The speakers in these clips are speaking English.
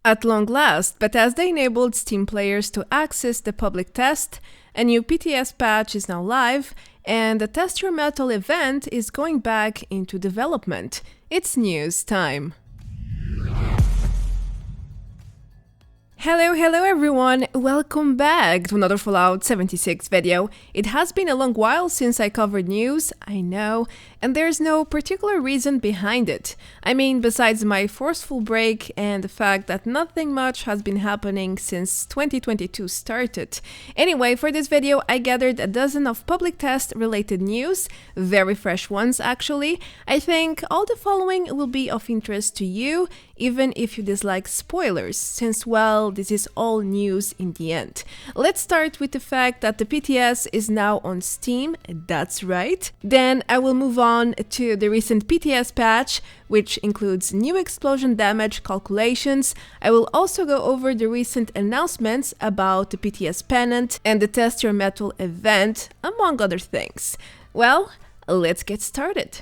At long last, Bethesda enabled Steam players to access the public test, a new PTS patch is now live, and the Test Your Metal event is going back into development. It's news time. Hello everyone, welcome back to another Fallout 76 video. It has been a long while since I covered news, I know, and there's no particular reason behind it. I mean, besides my forceful break and the fact that nothing much has been happening since 2022 started. Anyway, for this video I gathered a dozen of public test related news, very fresh ones actually. I think all the following will be of interest to you, even if you dislike spoilers, since, well, this is all news in the end. Let's start with the fact that the PTS is now on Steam, that's right. Then I will move on to the recent PTS patch, which includes new explosion damage calculations. I will also go over the recent announcements about the PTS Pennant and the Test Your Metal event, among other things. Well, let's get started.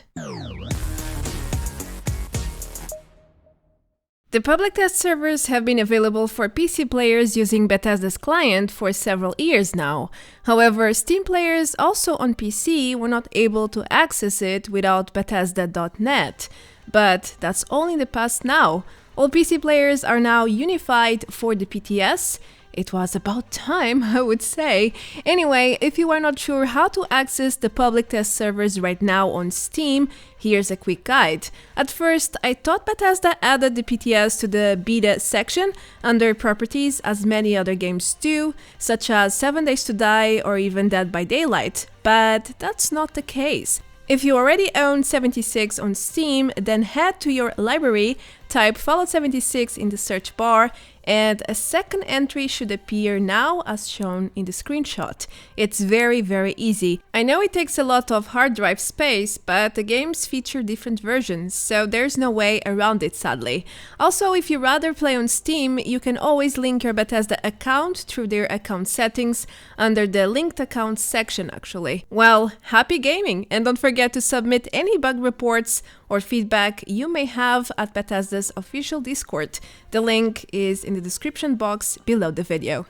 The public test servers have been available for PC players using Bethesda's client for several years now. However, Steam players also on PC were not able to access it without Bethesda.net. But that's all in the past now. All PC players are now unified for the PTS. It was about time, I would say. Anyway, if you are not sure how to access the public test servers right now on Steam, here's a quick guide. At first, I thought Bethesda added the PTS to the beta section under properties, as many other games do, such as 7 Days to Die or even Dead by Daylight, but that's not the case. If you already own 76 on Steam, then head to your library, type Fallout 76 in the search bar, and a second entry should appear now as shown in the screenshot. It's very easy. I know it takes a lot of hard drive space, but the games feature different versions, so there's no way around it sadly. Also, if you rather play on Steam, you can always link your Bethesda account through their account settings under the linked accounts section actually. Well, happy gaming, and don't forget to submit any bug reports or feedback you may have at Bethesda's official Discord. The link is in the description box below the video.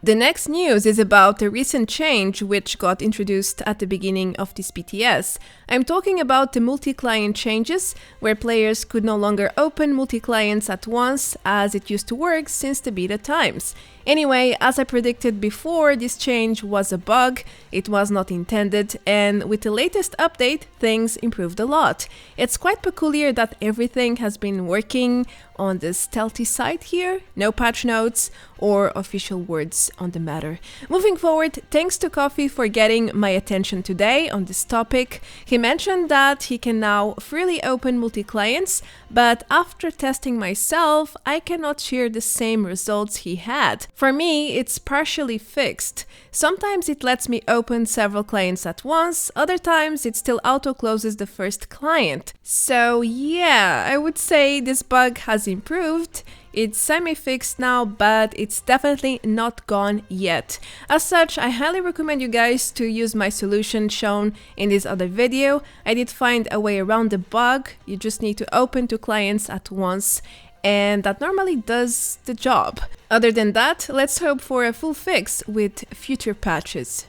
The next news is about a recent change which got introduced at the beginning of this PTS. I'm talking about the multi-client changes, where players could no longer open multi-clients at once as it used to work since the beta times. Anyway, as I predicted before, this change was a bug, it was not intended, and with the latest update, things improved a lot. It's quite peculiar that everything has been working on the stealthy side here, no patch notes or official words on the matter. Moving forward, thanks to Coffee for getting my attention today on this topic. He mentioned that he can now freely open multi-clients, but after testing myself, I cannot share the same results he had. For me, it's partially fixed. Sometimes it lets me open several clients at once, other times it still auto-closes the first client. So yeah, I would say this bug has improved. It's semi-fixed now, but it's definitely not gone yet. As such, I highly recommend you guys to use my solution shown in this other video. I did find a way around the bug. You just need to open 2 clients at once, and that normally does the job. Other than that, let's hope for a full fix with future patches.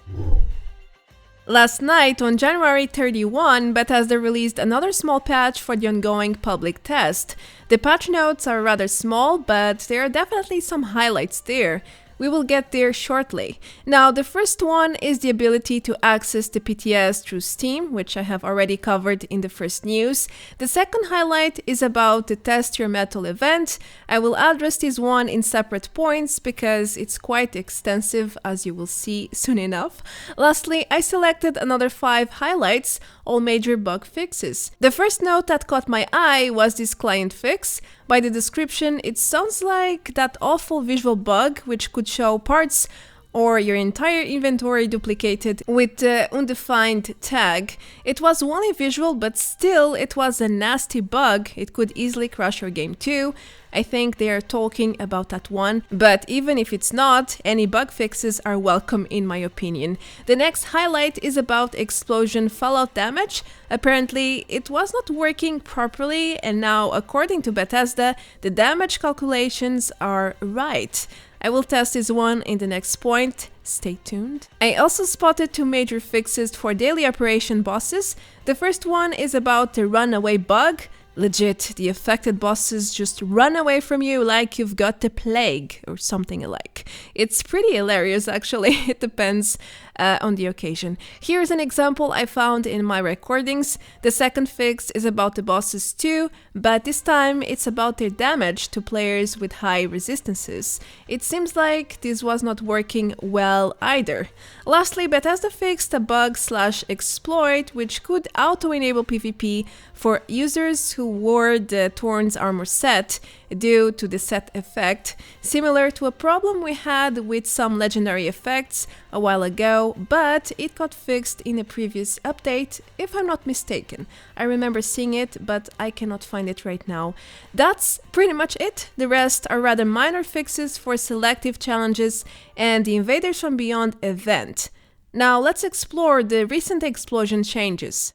Last night, on January 31, Bethesda released another small patch for the ongoing public test. The patch notes are rather small, but there are definitely some highlights there. We will get there shortly. Now, the first one is the ability to access the PTS through Steam, which I have already covered in the first news. The second highlight is about the Test Your Metal event. I will address this one in separate points because it's quite extensive, as you will see soon enough. Lastly, I selected another 5 highlights, all major bug fixes. The first note that caught my eye was this client fix. By the description, it sounds like that awful visual bug which could show parts or your entire inventory duplicated with the undefined tag. It was only visual, but still it was a nasty bug. It could easily crash your game too. I think they are talking about that one, but even if it's not, any bug fixes are welcome in my opinion. The next highlight is about explosion fallout damage. Apparently, it was not working properly, and now, according to Bethesda, the damage calculations are right. I will test this one in the next point. Stay tuned. I also spotted 2 major fixes for daily operation bosses. The first one is about the runaway bug. Legit, the affected bosses just run away from you like you've got the plague or something alike. It's pretty hilarious actually, it depends on the occasion. Here's an example I found in my recordings. The second fix is about the bosses too, but this time it's about their damage to players with high resistances. It seems like this was not working well either. Lastly, Bethesda fixed a bug/exploit which could auto-enable PvP for users who wore the Thorns armor set due to the set effect, similar to a problem we had with some legendary effects a while ago, but it got fixed in a previous update, if I'm not mistaken. I remember seeing it, but I cannot find it right now. That's pretty much it. The rest are rather minor fixes for selective challenges and the Invaders from Beyond event. Now let's explore the recent explosion changes.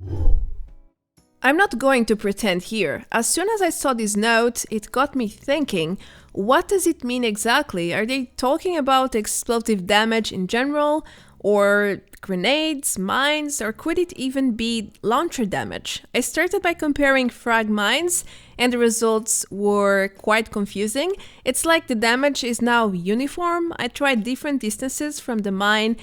I'm not going to pretend here. As soon as I saw this note, it got me thinking, what does it mean exactly? Are they talking about explosive damage in general, or grenades, mines, or could it even be launcher damage? I started by comparing frag mines, and the results were quite confusing. It's like the damage is now uniform. I tried different distances from the mine,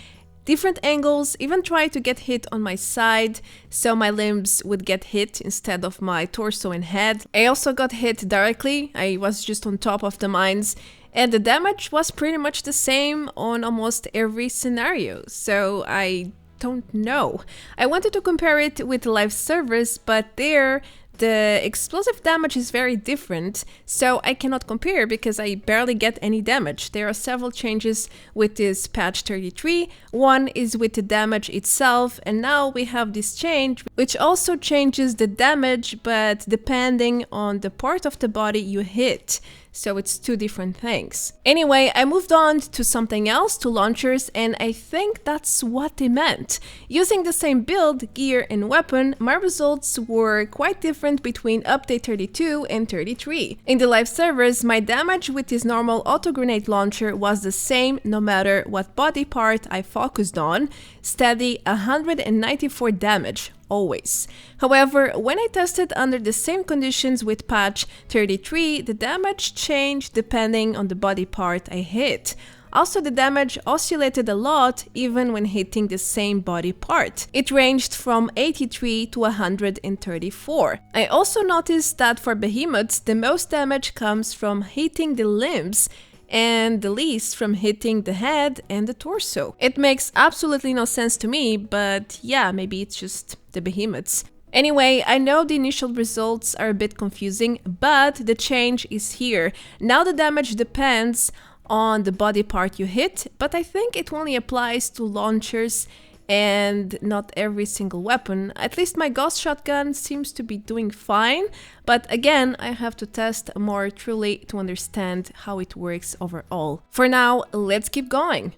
different angles, even tried to get hit on my side, so my limbs would get hit instead of my torso and head. I also got hit directly, I was just on top of the mines, and the damage was pretty much the same on almost every scenario, so I don't know. I wanted to compare it with live servers, but there, the explosive damage is very different, so I cannot compare because I barely get any damage. There are several changes with this patch 33. One is with the damage itself, and now we have this change which also changes the damage, but depending on the part of the body you hit. So it's 2 different things. Anyway, I moved on to something else, to launchers, and I think that's what they meant. Using the same build, gear, and weapon, my results were quite different between update 32 and 33. In the live servers, my damage with this normal auto grenade launcher was the same no matter what body part I focused on, steady 194 damage. Always. However, when I tested under the same conditions with patch 33, the damage changed depending on the body part I hit. Also, the damage oscillated a lot even when hitting the same body part. It ranged from 83 to 134. I also noticed that for behemoths, the most damage comes from hitting the limbs, and the least from hitting the head and the torso. It makes absolutely no sense to me, but yeah, maybe it's just the behemoths. Anyway, I know the initial results are a bit confusing, but the change is here. Now the damage depends on the body part you hit, but I think it only applies to launchers and not every single weapon. At least my ghost shotgun seems to be doing fine, but again, I have to test more truly to understand how it works overall. For now, let's keep going.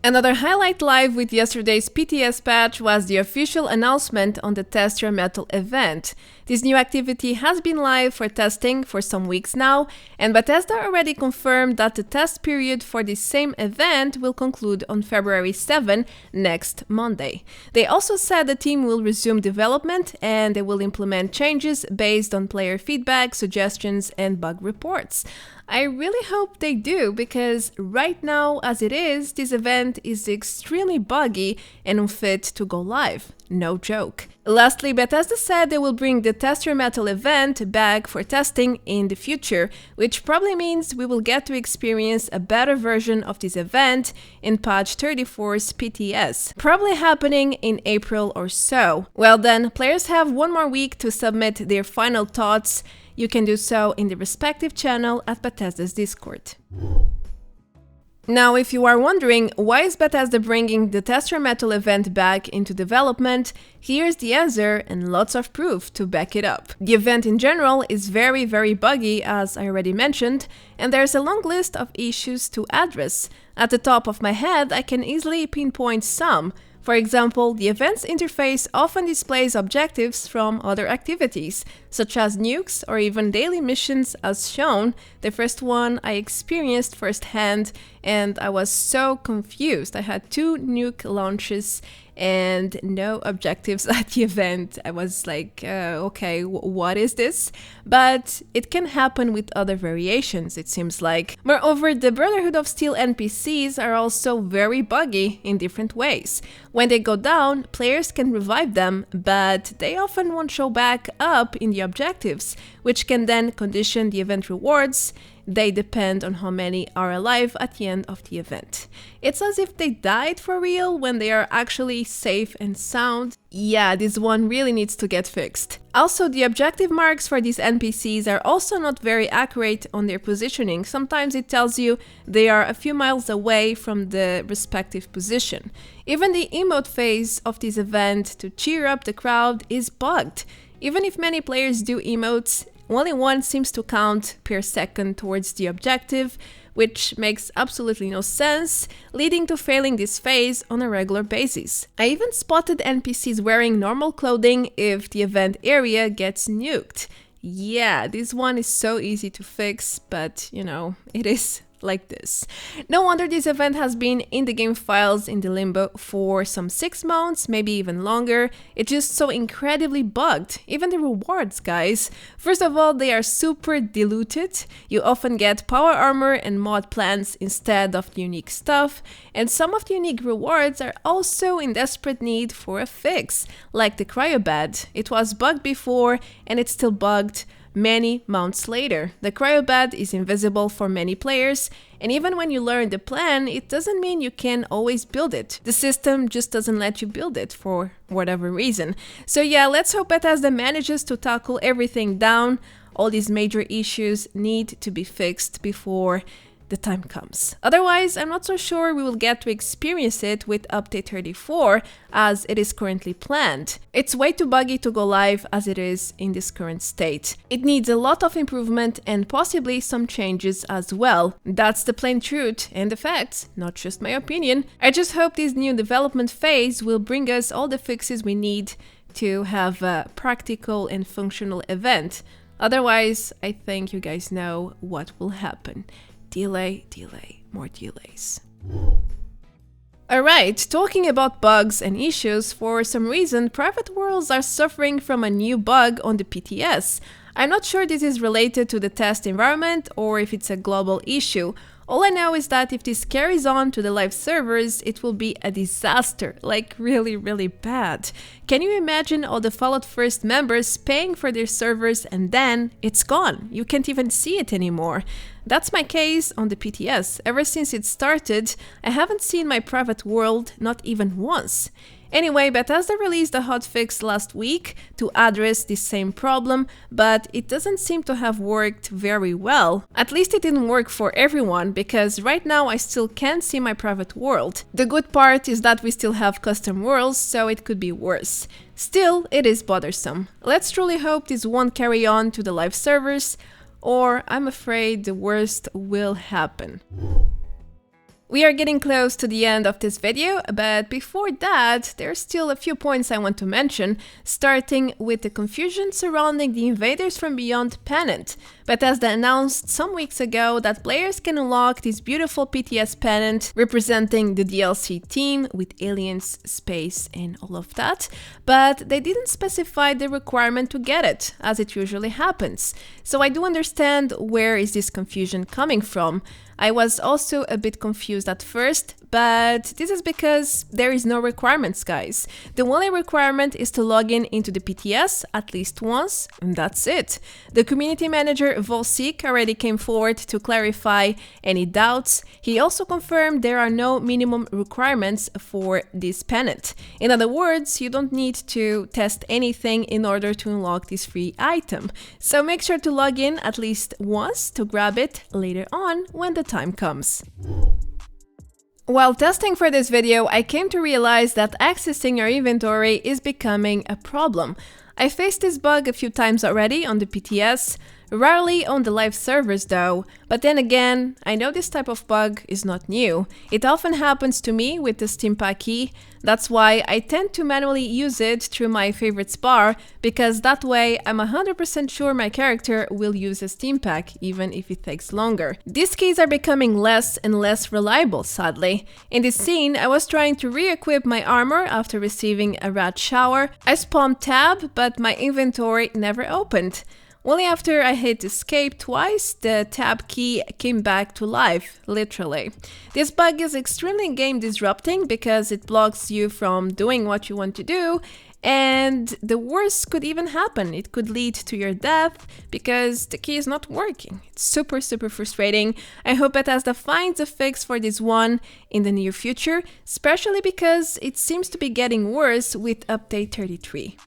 Another highlight live with yesterday's PTS patch was the official announcement on the Test Your Metal event. This new activity has been live for testing for some weeks now, and Bethesda already confirmed that the test period for this same event will conclude on February 7, next Monday. They also said the team will resume development and they will implement changes based on player feedback, suggestions, and bug reports. I really hope they do, because right now, as it is, this event is extremely buggy and unfit to go live. No joke. Lastly, Bethesda said they will bring the Test Your Metal event back for testing in the future, which probably means we will get to experience a better version of this event in patch 34's PTS, probably happening in April or so. Well then, players have one more week to submit their final thoughts. You can do so in the respective channel at Bethesda's Discord. Now, if you are wondering why is Bethesda bringing the Test Your Metal event back into development, here's the answer and lots of proof to back it up. The event in general is very buggy, as I already mentioned, and there's a long list of issues to address. At the top of my head, I can easily pinpoint some. For example, the event's interface often displays objectives from other activities, such as nukes or even daily missions as shown. The first one I experienced firsthand and I was so confused. I had 2 nuke launches and no objectives at the event. I was like, okay, what is this? But it can happen with other variations, it seems like. Moreover, the Brotherhood of Steel NPCs are also very buggy in different ways. When they go down, players can revive them, but they often won't show back up in the objectives, which can then condition the event rewards. They depend on how many are alive at the end of the event. It's as if they died for real when they are actually safe and sound. Yeah, this one really needs to get fixed. Also, the objective marks for these NPCs are also not very accurate on their positioning. Sometimes it tells you they are a few miles away from the respective position. Even the emote phase of this event to cheer up the crowd is bugged. Even if many players do emotes, only one seems to count per second towards the objective, which makes absolutely no sense, leading to failing this phase on a regular basis. I even spotted NPCs wearing normal clothing if the event area gets nuked. Yeah, this one is so easy to fix, but you know, it is like this. No wonder this event has been in the game files in the limbo for some 6 months, maybe even longer. It's just so incredibly bugged. Even the rewards, guys. First of all, they are super diluted. You often get power armor and mod plans instead of the unique stuff, and some of the unique rewards are also in desperate need for a fix, like the cryobed. It was bugged before and it's still bugged many months later. The cryobed is invisible for many players, and even when you learn the plan, it doesn't mean you can always build it. The system just doesn't let you build it for whatever reason. So yeah, let's hope Bethesda manages to tackle everything down. All these major issues need to be fixed before the time comes. Otherwise, I'm not so sure we will get to experience it with update 34 as it is currently planned. It's way too buggy to go live as it is in this current state. It needs a lot of improvement and possibly some changes as well. That's the plain truth and the facts, not just my opinion. I just hope this new development phase will bring us all the fixes we need to have a practical and functional event. Otherwise, I think you guys know what will happen. Delay, more delays. Alright, talking about bugs and issues, for some reason private worlds are suffering from a new bug on the PTS. I'm not sure this is related to the test environment or if it's a global issue. All I know is that if this carries on to the live servers, it will be a disaster, like really bad. Can you imagine all the Fallout First members paying for their servers and then it's gone? You can't even see it anymore. That's my case on the PTS. Ever since it started, I haven't seen my private world, not even once. Anyway, Bethesda released a hotfix last week to address this same problem, but it doesn't seem to have worked very well. At least it didn't work for everyone, because right now I still can't see my private world. The good part is that we still have custom worlds, so it could be worse. Still, it is bothersome. Let's truly hope this won't carry on to the live servers, or I'm afraid the worst will happen. We are getting close to the end of this video, but before that, there's still a few points I want to mention, starting with the confusion surrounding the Invaders from Beyond Pennant. Bethesda announced some weeks ago that players can unlock this beautiful PTS Pennant representing the DLC team with aliens, space and all of that, but they didn't specify the requirement to get it, as it usually happens. So I do understand where is this confusion coming from. I was also a bit confused at first, but this is because there is no requirements, guys. The only requirement is to log in into the PTS at least once, and that's it. The community manager Volsik already came forward to clarify any doubts. He also confirmed there are no minimum requirements for this pennant. In other words, you don't need to test anything in order to unlock this free item. So make sure to log in at least once to grab it later on when the time comes. While testing for this video, I came to realize that accessing your inventory is becoming a problem. I faced this bug a few times already on the PTS, rarely on the live servers though, but then again, I know this type of bug is not new. It often happens to me with the Steam Pack key. That's why I tend to manually use it through my favorites bar, because that way I'm 100% sure my character will use a Steam Pack, even if it takes longer. These keys are becoming less and less reliable, sadly. In this scene, I was trying to re-equip my armor after receiving a rat shower. I spawned tab, but my inventory never opened. Only after I hit escape twice, the tab key came back to life, literally. This bug is extremely game disrupting because it blocks you from doing what you want to do, and the worst could even happen. It could lead to your death because the key is not working. It's super frustrating. I hope Bethesda finds a fix for this one in the near future, especially because it seems to be getting worse with update 33.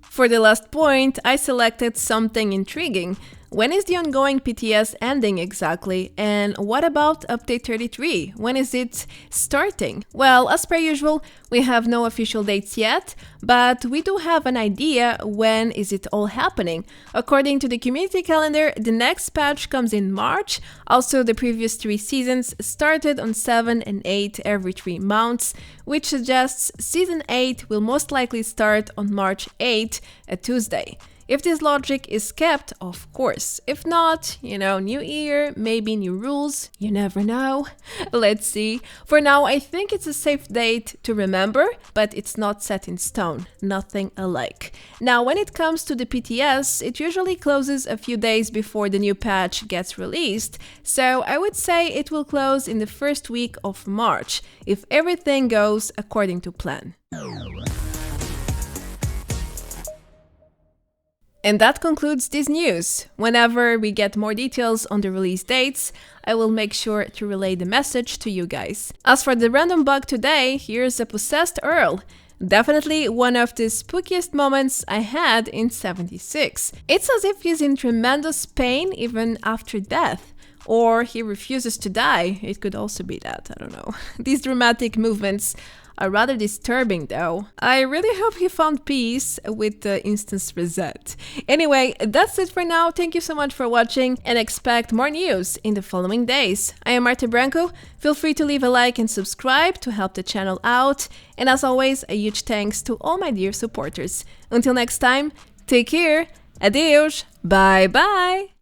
For the last point, I selected something intriguing. When is the ongoing PTS ending exactly? And what about update 33? When is it starting? Well, as per usual, we have no official dates yet, but we do have an idea when is it all happening. According to the community calendar, the next patch comes in March. Also, the previous 3 seasons started on 7 and 8 every 3 months, which suggests season 8 will most likely start on March 8, a Tuesday. If this logic is kept, of course. If not, new year, maybe new rules, you never know. Let's see. For now, I think it's a safe date to remember, but it's not set in stone. Nothing alike. Now, when it comes to the PTS, it usually closes a few days before the new patch gets released, so I would say it will close in the first week of March, if everything goes according to plan. And that concludes this news. Whenever we get more details on the release dates, I will make sure to relay the message to you guys. As for the random bug today, here's a possessed Earl. Definitely one of the spookiest moments I had in 76. It's as if he's in tremendous pain even after death. Or he refuses to die. It could also be that, I don't know. These dramatic movements are rather disturbing though. I really hope he found peace with the instance reset. Anyway, that's it for now. Thank you so much for watching and expect more news in the following days. I am Marta Branco. Feel free to leave a like and subscribe to help the channel out. And as always, a huge thanks to all my dear supporters. Until next time, take care, adeus, bye bye!